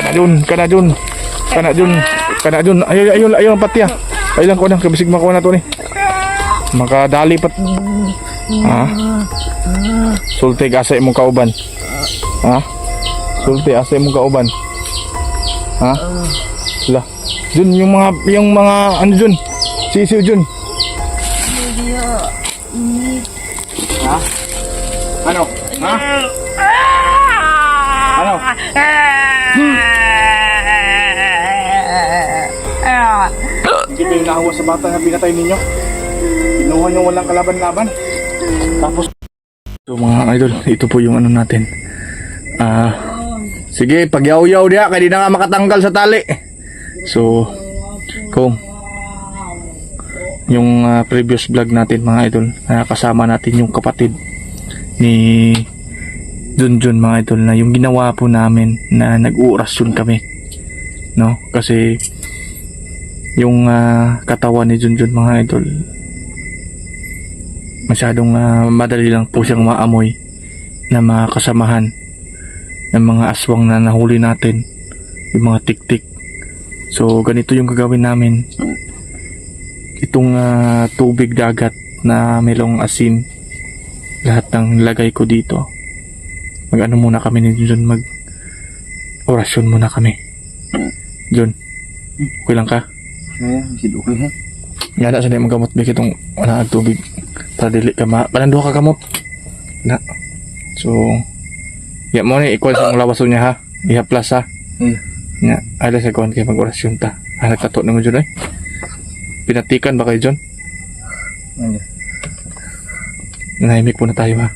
Kana dun. Ayaw ang patya. Ay lang ko na, kabisig makuha na to ni. Makadali pat. Ha? Sulti asa imong kauban. Ha? Sulti asa imong kauban. Ha? Lah. Dun yung mga ano dun. Sisiw dun. Ha? Ano? Ha? Ano? Hindi kayo nahawa sa bata na pinatay ninyo. Kinuha nyo walang kalaban-laban. Tapos ito mga idol, ito po yung ano natin. Sige, pagyaw-yaw diha, kaya di na nga makatanggal sa tali. So, kung yung previous vlog natin mga idol, kasama natin yung kapatid ni Junjun mga idol, na yung ginawa po namin na nag-uurasyon kami, no? Kasi yung katawan ni Junjun mga idol, masyadong madali lang po siyang maamoy na mga kasamahan ng mga aswang na nahuli natin, yung mga tiktik. So ganito yung gagawin namin. Itong tubig dagat na melong asin, lahat ng lagay ko dito. Mag-ano muna kami ni John, mag-orasyon muna kami. John, okay lang ka? Okay ha? Yan na, sanay magamot ba kitong wala ang tubig para dili ka panando ka gamot na. So ya mo ni ikuan sa lawas niya ha, iha plus ha. Nya ala sa kuan kay mag-orasyon ta. Nagkato na mo John ay. Pinatikan ba kayo John? Nahimik muna tayo ha.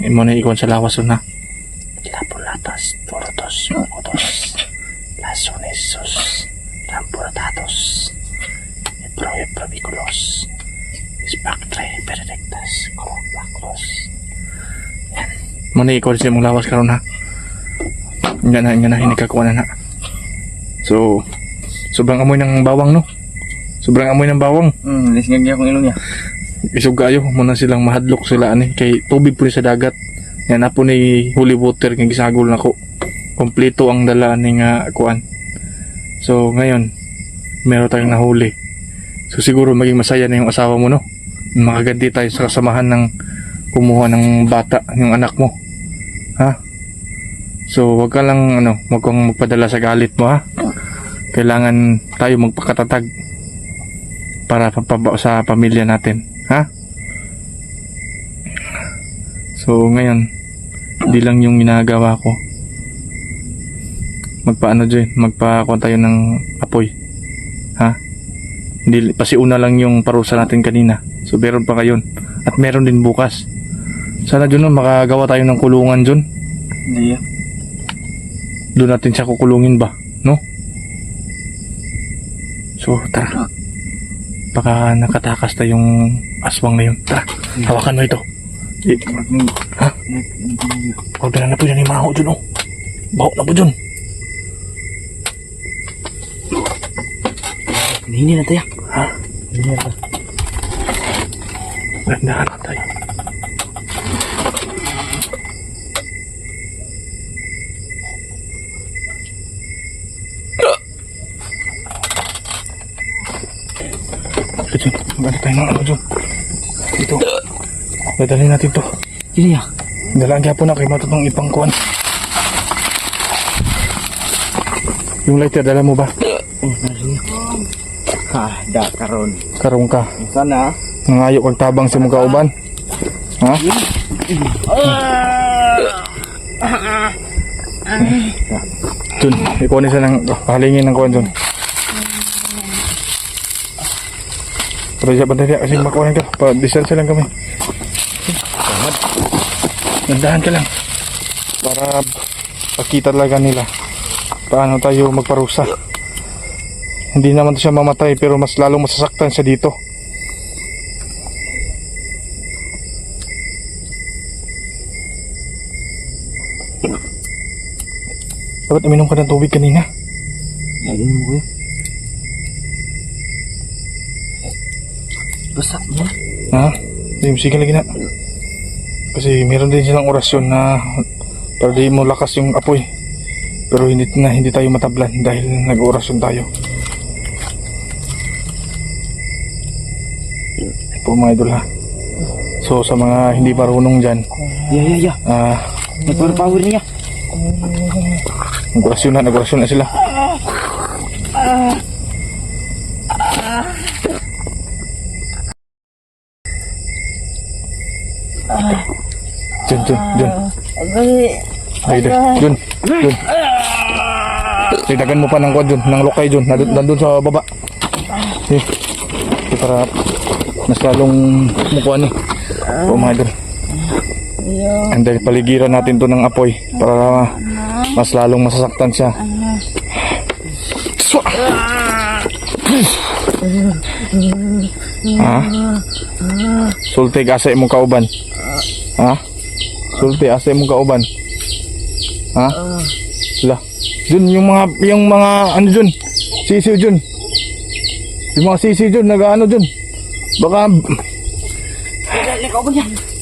Imo na ikon sa lawas na. Lapulatas, turotos, mukotos, lasonesos, rampuratatos, eprobiculos, spactre, peredictas, colobaclos. Yan. Mo na ikon sa mong lawas karon ha. Nga na hinikakuha na. So, sobrang amoy ng bawang no. Sobrang amoy ng bawang. Lisngag niya akong ilong niya. Isog kayo, muna silang mahadlok sila ani kay tubig po sa dagat. Yan na po ni holy water kay gisagol nako. Kompleto ang dala ning kuan. So ngayon, meron tayong nahuli. So siguro maging masaya na yung asawa mo no. Makaganti tayo sa kasamahan ng kumuha ng bata, yung anak mo. Ha? So wag ka lang wag kang magpadala sa galit mo ha. Kailangan tayo magpakatatag para sa pamilya natin. Ha? So ngayon, di lang yung ginagawa ko. Magpakuha tayo ng apoy. Ha? Hindi, pasiuna lang yung parusa natin kanina. So meron pa kayon. At meron din bukas. Sana dyan makagawa tayo ng kulungan dyan. Hindi. Doon natin siya kukulungin ba? No? So tara. Baka nakatakas na yung aswang na yun. Tara, hawakan mo ito. Ha? Huwag na po yan yung maho dyan, oh. Baho na po dyan. Hindi na tayo. Ha? Hindi na tayo. Nandahan na tayo. Dyan, maganda tayo ng ano dyan. Ito. Dadalhin natin to. Hindi ya. Dalaan kaya po na kayo matutong ipangkuhan. Yung lighter, dala mo ba? Da karon. Karong ka. Sana. Nangayo kang tabang sa mga kauban. Ha? Jun, ikuha siya ng pahalingin ng kuhan, Jun. Pero siya banda niya kasi makuha ka. Pa-distance lang kami. Nandahan ka lang. Para pakita talaga nila paano tayo magparusa. Hindi naman siya mamatay pero mas lalong masasaktan siya dito. Dapat uminom ka ng tubig kanina. Ayun mo kuya. Basta mo. Ha? Sige lagi na. Kasi meron din silang orasyon na para di mo lakas yung apoy. Pero hindi tayo matablan dahil nag-orasyon tayo. Po mga idol ha. So sa mga hindi marunong dyan, Ya. Nagpower niya. nag-orasyon na sila. Jun. Ay, Jun. Dagdagan mo pa ng kwan, Jun, ng lokay, Jun, nandun sa baba. Para mas lalong mukuha ni. O mga idol. And then paligiran natin to ng apoy para mas lalong masasaktan siya. Ha? Sulti asa imong kauban. Ha? Sulti asa imong kauban. Ha? La. Jun yung mga ano Jun? Sisiw Jun. Yung mga sisiw Jun nag-ano Jun. Baka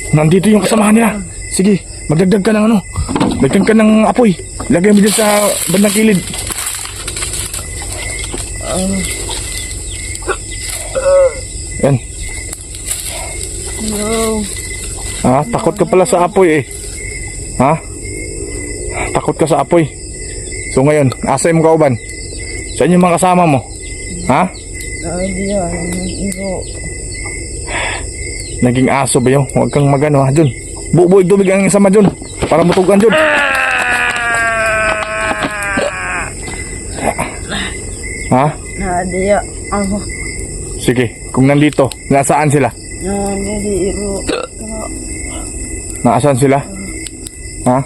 nandito yung kasamahan nila. Sige, magdagdag ka ng ano. Dagdag ka ng apoy. Lagay mo dyan sa bandang kilid. Yan. Ha? Takot ka pala sa apoy eh. Ha? Takot ka sa apoy. So ngayon, asa yung kauban? Saan yung mga kasama mo? Ha? Naging aso ba yun? Huwag kang magano ha, Jun. Bubuig tubig ang sama, Jun. Para mutugan, Jun. Ha? Nadia, ako. Sige, kung nandito, nasaan sila? Nasaan sila? Ha?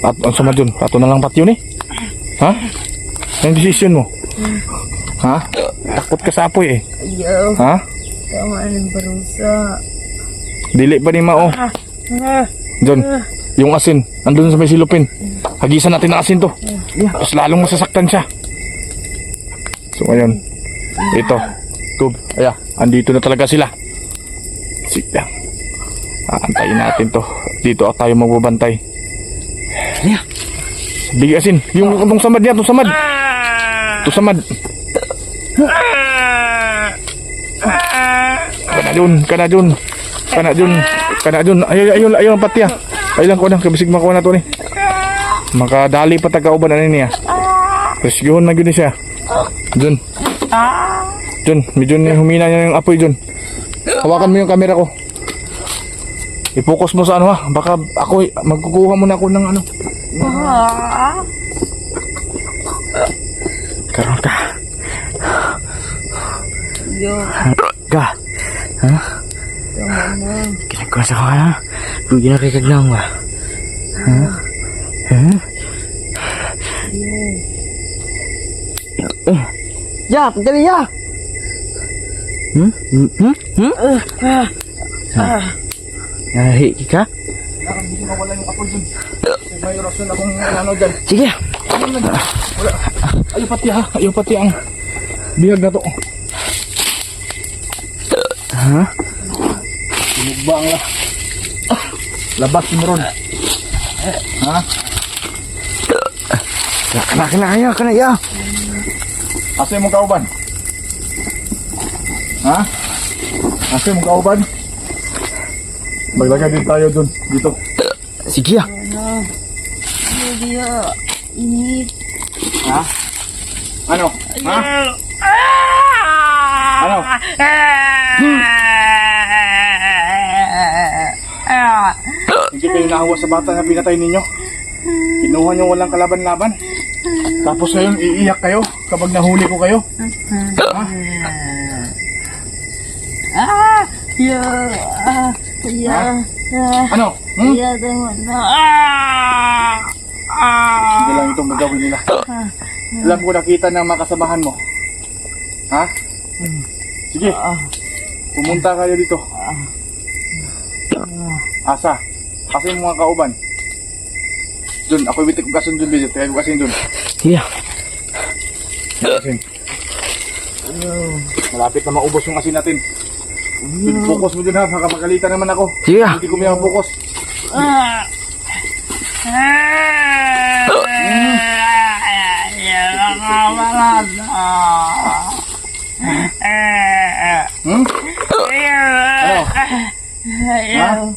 At ang sama, Jun. Ato na lang pati yun eh. Ha? Yung decision mo? Ha? Takot ka sa apoy eh. Ayaw. Ha? Tama ng barusa. Dili pa ni Mao. John, yung asin, andun sa may silupin. Hagisan natin ang asin to. Tapos lalong masasaktan siya. So ngayon, ito. Andito na talaga sila. Sige. Aantayin natin to. Dito tayo magbabantay. Bigay asin. Yung itong samad niya, itong samad. Itong samad. Kana Jun. Ayaw ang pati ah. Ayaw ko na, kabisig makuha na to ni. Makadali pa taga-uban na niya. Rescueon na gini siya. Jun, medyo humina niya yung apoy, Jun. Hawakan mo yung camera ko. I-focus mo sa ano ha. Baka ako, magkukuha muna ako ng ano. Karoon ka. Ka. Ha? Kinagkuha sa ka ha? Bugin na kay kaglang ba? Ha? Ya, pagdali ya. Nahi ka? Hindi mawala yung apoy dun. May orasyon akong ano dyan. Sige. Wala. Ayaw pati ang bihag na to. Ha? Sinugba ang labas mo ron. Ha? Kana ya. Asa yung kauban? Ha? Asa yung kauban? Maglagay din tayo dun. Dito. Sige ya. Nadia, init. Ha? Ano? Ha? Ano? Hindi kayo nahawa sa bata na pinatay ninyo? Kinuha nyo walang kalaban-laban? Tapos ngayon iiyak kayo kapag nahuli ko kayo? Ha? Ano? Hindi lang itong magawin nila. Alam ko nakita ng makasamahan mo. Ha? Sige. Pumunta kayo dito. Asa? Asa yung mga kauban? Dun, ako ibitik ko kasun dun, Bidit. Kaya ko kasin dun. Sige. Asin. Malapit na maubos yung asin natin. Focus mo dyan ha, baka magalitan naman ako. Sige ah. Hindi ko may focus. Hmm? Ano?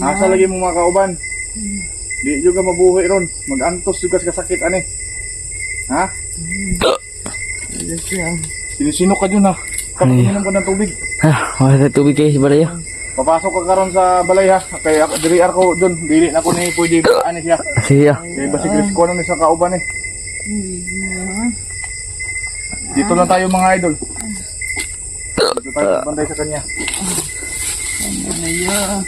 Asa lagi mo mga kauban? Di juga mabuhi ron. Mag-antos juga sa kasakit ani. Ha? Sino ka dyan ha? Kapinom ko ng tubig. Wala na tubig kayo si Balaya. Papasok ka karon sa balay ha. Kaya diri ako doon. Dili na ko ni pwede ani siya. Sige ah. Kaya basi risko na ni sa kauban eh. Dito lang tayo mga idol. Dito tayo bantay sa kanya.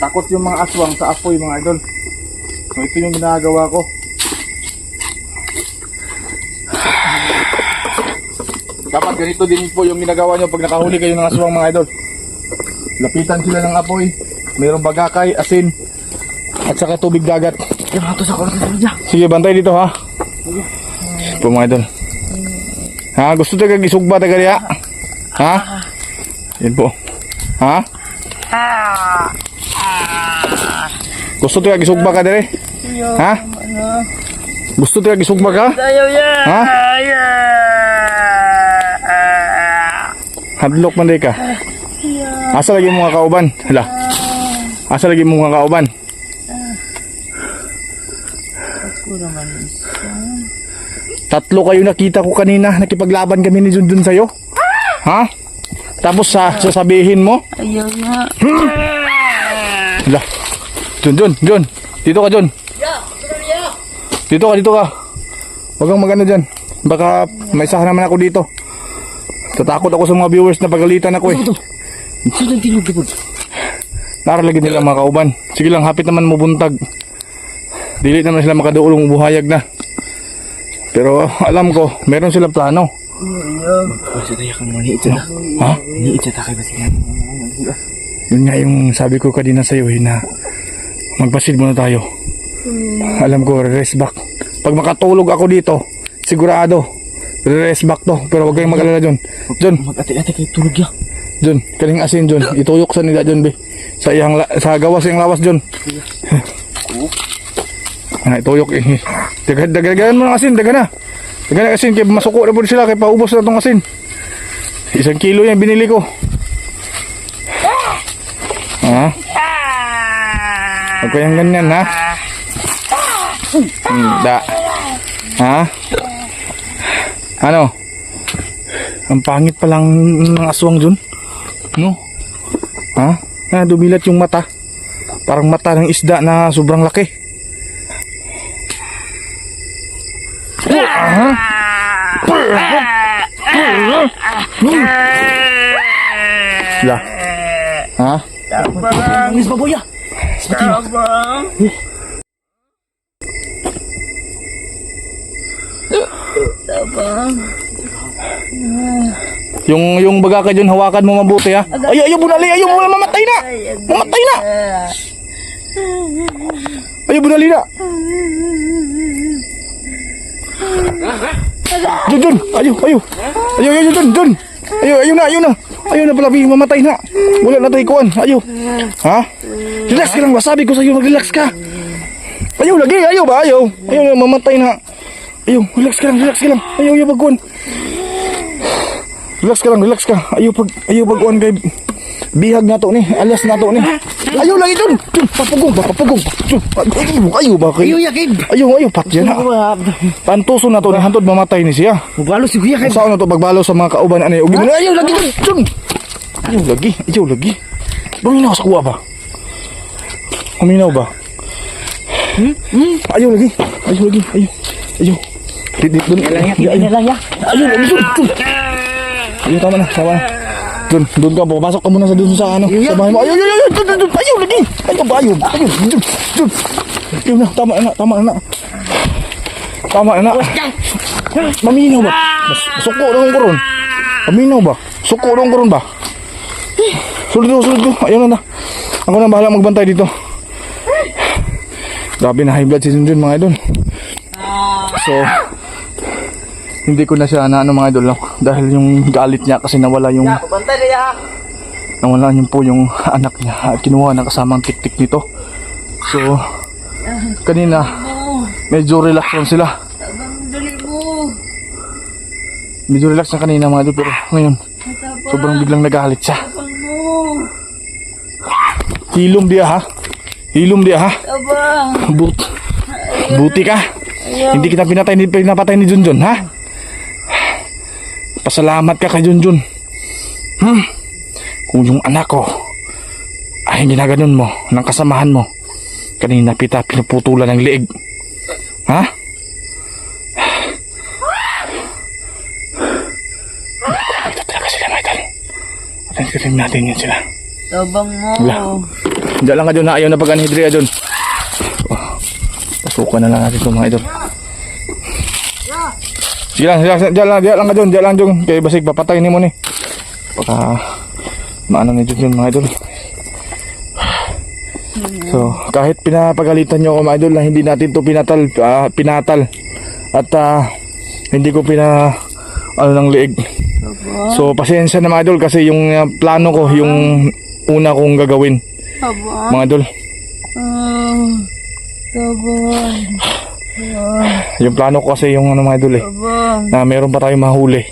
Takot yung mga aswang sa apoy mga idol. So ito yung ginagawa ko. Dapat ganito din po yung ginagawa nyo pag nakahuli kayo ng aswang mga idol. Lapitan sila ng apoy. Mayroong bagakay, asin, at saka tubig dagat. Yung mga to sa kulot na siya. Sige, bantay dito ha. Ito mga idol. Ha, gusto tayo kagisugba tayo kaya? Ha? Yan po. Ha? Gusto tayo kagisugba ka dire? Ha? Gusto tayo kagisugba ka? Ha? Hadlok man day ka. Asa lagi mo mga kauban? Hala. Asa lagi mo mga kauban? Tatlo kayo nakita ko kanina. Nakipaglaban kami ni Jun sa'yo. Ha? Tapos sasabihin mo? Ayaw nga. Hala. Jun. Dito ka, Jun. Dito ka. Huwag kang magano dyan. Baka may saha naman ako dito. Tatakot ako sa mga viewers na pagalitan ako eh. Sino yung tinugipod? Naralagin nila mga kauban. Sige lang, hapit naman mo buntag. Dili naman sila makaduulong buhayag na. Pero alam ko, meron silang plano. Basta tayo kang maniit siya. Ha? Maniit siya takay basta yan. Yun nga yung sabi ko kanina sa'yo eh, na magpasid muna tayo. Alam ko, rest back. Pag makatulog ako dito, sigurado, rest back to. Pero huwag kayong mag-alala dyan. Dyan, Mag-ati-ati kayo tulog ya. dyan, kaling asin dyan. Ituyok sa nila dyan, be. Sa gawas yung lawas dyan. Ituyok eh. Dagagan mo ng asin, dagan na. Dagan na asin, kaya masuko na po sila, kaya paubos na itong asin. 1 kilo yan binili ko. Ha? Huwag kayong ganyan, ha? Da. Ha? Ano? Ang pangit pa lang ng aswang dun. No? Ha? Dumilat yung mata. Parang mata ng isda na sobrang laki. Ha? La. Ha? Miss Baboya. Yung baga ka dyan, hawakan mo mabuti ha. Ayaw bunali, ayaw mo na mamatay na. Mamatay na. Ayaw bunali na. Jun. Ayaw, Jun. Ayaw na. Ayaw na pala, mamatay na. Wala na tayo ikuan. Ayaw. Ha? Relax ka lang ba? Sabi ko sa'yo, mag-relax ka. Ayaw lagi, ayaw ba? Ayaw na, mamatay na. Ayaw, relax ka lang. Ayaw baguan. Relax ka. Ayaw baguan kay bihag na to ni. Alias na to ni. Ayaw lagi dun. Papugong. Ayaw ba kay? Ayaw yakib. Ayaw, patyan na. Tantuso na to ni, hantod mamatay ni siya. Magbalo si Kuya kay. Saan na to pagbalo sa mga kauban anay? Ayaw lagi dun. Ayaw lagi. Buminaw sa kuwa ba? Buminaw ba? Ayaw lagi. Ayaw. Dun. Yan lang ya. Ayaw lagi dun. Ayaw, tama na. Doon ka, papasok ka muna sa doon sa ano, sa bahay mo. Ayaw, dun. Ayaw lagi. Ayaw. Dun. Ayaw na, tama na. Maminaw ba? Suko lang ko ron. Maminaw ba? Suko lang ko ron ba? Sulod ko. Ayaw na. Ako na bahala magbantay dito. Grabe na high blood si Junjun mga idol. So, hindi ko na siya na ano mga idol no? Dahil yung galit niya kasi nawala yung po yung anak niya. Kinuha ng kasamang tik-tik nito. So kanina medyo relax lang sila. Dali mo. Medyo relax na kanina mga idol, pero ngayon sobrang biglang nagalit siya. Tabang mo. Hilom dia ha. Hilom dia ha. Tabang. Buti ka. Hindi kita pinapatay ni Junjun ha. Pasalamat ka kay Junjun. Kung yung anak ko ay ginaganon mo ng kasamahan mo, kanina pinuputulan ng liig. Ha? Ito talaga sila mga idol. Atin natin yan sila. Tabang mo. Wala. Diyan lang ka dyan na ayaw na pag-anhidriya dyan. Pasukan na lang natin ito mga idol. Sige lang, diyan lang ka dyan. Kaya basig papatay ni mo ni. Baka maano na dyan mga idol. So, kahit pinapagalitan nyo ako mga idol na hindi natin ito pinatal. At hindi ko ng liig. So, pasensya na mga idol kasi yung plano ko, yung una kong gagawin. Tabang. Mga idol. Tabang. Yung plano ko kasi yung mga idol Tabang. na meron pa tayong mahuli.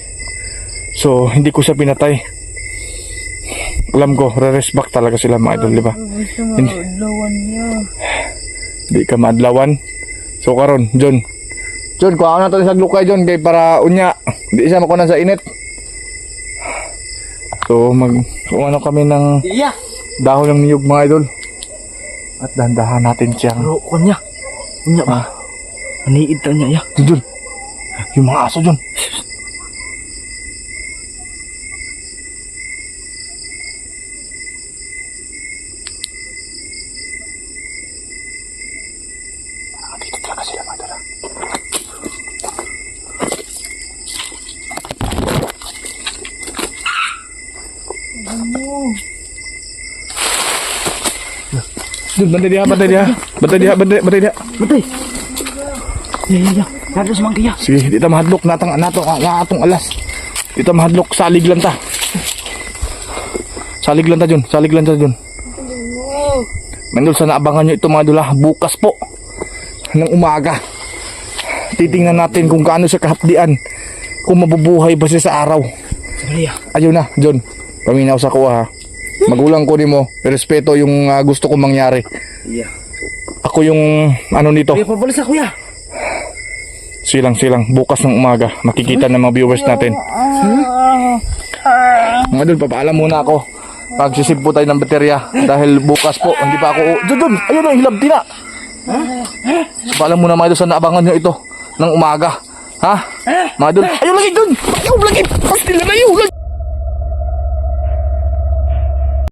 So, hindi ko siya pinatay. Alam ko, re-respect talaga sila mga idol, di ba? Gusto mo adlawan niya. Di ka maadlawan. So, karon, John, kuha ko na ito sa glukay, John, kay para unya. Di siya makunan sa init. So, kung ano kami ng Iya. dahon ng niyog mga idol. At dandahan natin siyang Pero kunya. Kunya ba? Maniid ta niya ya. John, yung mga aso, John. Dito talaga sila mga idol. John, bantay dia. Batay. Ya. Nado si Mang Iya. Sige, di ta mahadlok natong alas. Di ta mahadlok, salig lang ta, John. Mandol sana abangan nyo ito mga idol ha. Bukas po ng umaga. Titingnan natin kung kaano siya kahapdian. Kung mabubuhay ba siya sa araw. Iya. Ayaw na, John. Paminaw sa kuha ha. Magulang ko ni mo. Respeto yung gusto kong mangyari. Iya. Ako yung ano nito. Kuya, pabalis ako ya. Silang. Bukas ng umaga. Makikita ng mga viewers natin. Mga idol, papaalam muna ako. Magsisip po tayo ng baterya. Dahil bukas po, hindi pa ako... John! Ayun na, hilabti na! Papaalam muna mga idol, sana abangan nyo ito ng umaga. Ha? Mga idol, ayun lagi, John! Ayun lagi!